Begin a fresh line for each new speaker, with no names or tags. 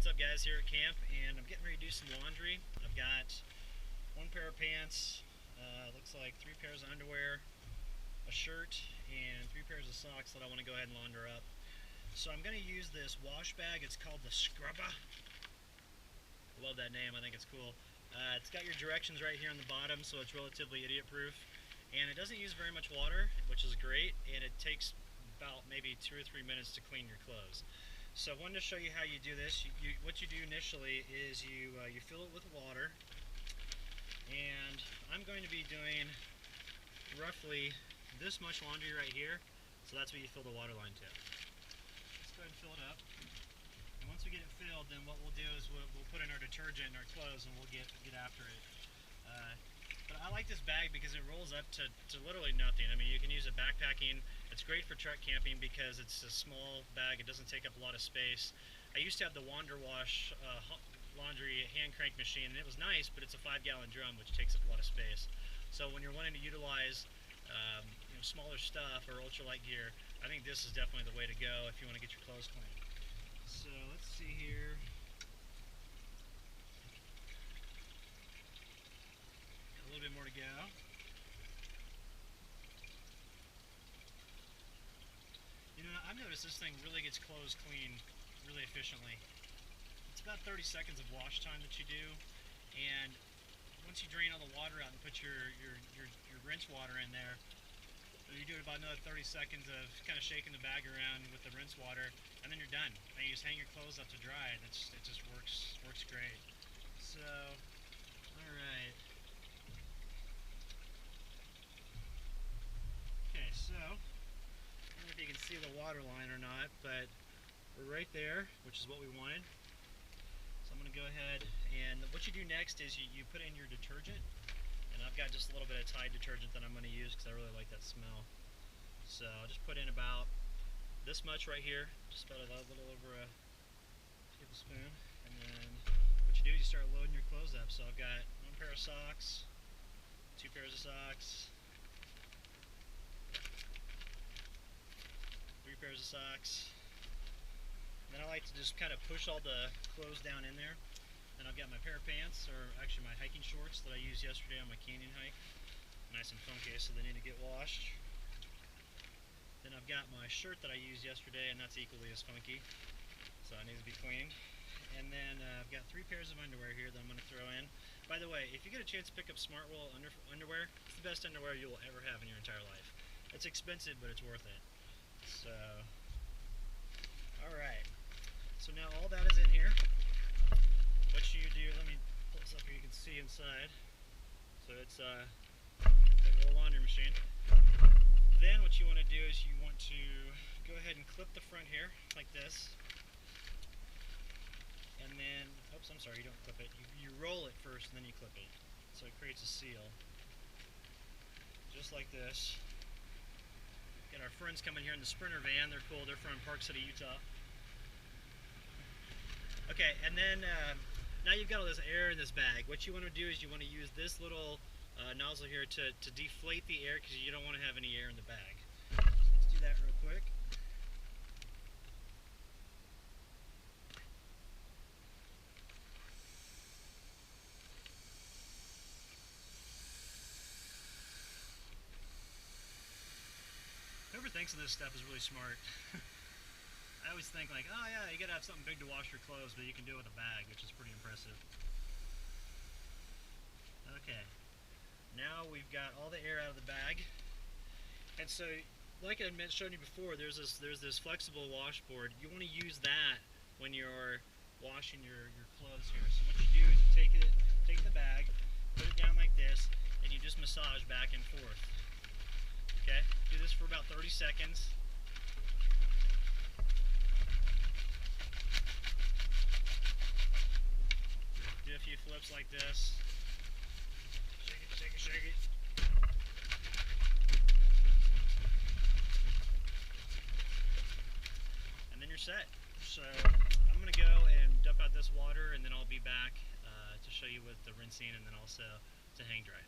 What's up, guys? Here at camp, and I'm getting ready to do some laundry. I've got one pair of pants, looks like 3 pairs of underwear, a shirt, and 3 pairs of socks that I want to go ahead and launder up. So I'm going to use this wash bag. It's called the Scrubba. I love that name. I think it's cool. It's got your directions right here on the bottom, so it's relatively idiot-proof. And it doesn't use very much water, which is great, and it takes about maybe 2 or 3 minutes to clean your clothes. So I wanted to show you how you do this. What you do initially is you fill it with water, and I'm going to be doing roughly this much laundry right here, so that's what you fill the water line to. Let's go ahead and fill it up. And once we get it filled, then what we'll do is we'll put in our detergent in our clothes and we'll get after it. But I like this bag because it rolls up to literally nothing. I mean, you can use it backpacking. It's great for truck camping because it's a small bag. It doesn't take up a lot of space. I used to have the Wander Wash laundry hand crank machine, and it was nice, but it's a 5-gallon drum, which takes up a lot of space. So when you're wanting to utilize smaller stuff or ultralight gear, I think this is definitely the way to go if you want to get your clothes clean. So let's see here. Got a little bit more to go. You know, I've noticed this thing really gets clothes clean really efficiently. It's about 30 seconds of wash time that you do, and once you drain all the water out and put your rinse water in there, you do about another 30 seconds of kind of shaking the bag around with the rinse water, and then you're done. And you just hang your clothes up to dry, and it just works great. So, all right. Okay, so I don't know if you can see the water line or not, but we're right there, which is what we wanted. So I'm going to go ahead, and what you do next is you put in your detergent. And I've got just a little bit of Tide detergent that I'm going to use because I really like that smell. So I'll just put in about this much right here, just about a little over a tablespoon. And then what you do is you start loading your clothes up. So I've got 1 pair of socks, 2 pairs of socks, 3 pairs of socks. And then I like to just kind of push all the clothes down in there. And I've got my pair of pants, or actually my hiking shorts that I used yesterday on my canyon hike. Nice and funky, so they need to get washed. Then I've got my shirt that I used yesterday, and that's equally as funky, so it needs to be cleaned. And then I've got 3 pairs of underwear here that I'm going to throw in. By the way, if you get a chance to pick up Smartwool underwear, it's the best underwear you will ever have in your entire life. It's expensive, but it's worth it. So, alright. So now all that is in here. What you do, let me pull this up here, you can see inside. So it's a little laundry machine. Then what you want to do is you want to go ahead and clip the front here, like this. And then, oops, I'm sorry, you don't clip it. You roll it first and then you clip it. So it creates a seal. Just like this. Got our friends coming here in the Sprinter van, they're cool, they're from Park City, Utah. Okay, and then now you've got all this air in this bag. What you want to do is you want to use this little nozzle here to deflate the air because you don't want to have any air in the bag. So let's do that real quick. Whoever thinks of this stuff is really smart. I always think like, oh yeah, you gotta have something big to wash your clothes, but you can do it with a bag, which is pretty impressive. Okay, now we've got all the air out of the bag, and so, like I showed you before, there's this flexible washboard. You want to use that when you're washing your clothes here. So what you do is you take the bag, put it down like this, and you just massage back and forth. Okay, do this for about 30 seconds. Do a few flips like this. Shake it, shake it, shake it. And then you're set. So I'm going to go and dump out this water, and then I'll be back to show you with the rinsing and then also to hang dry.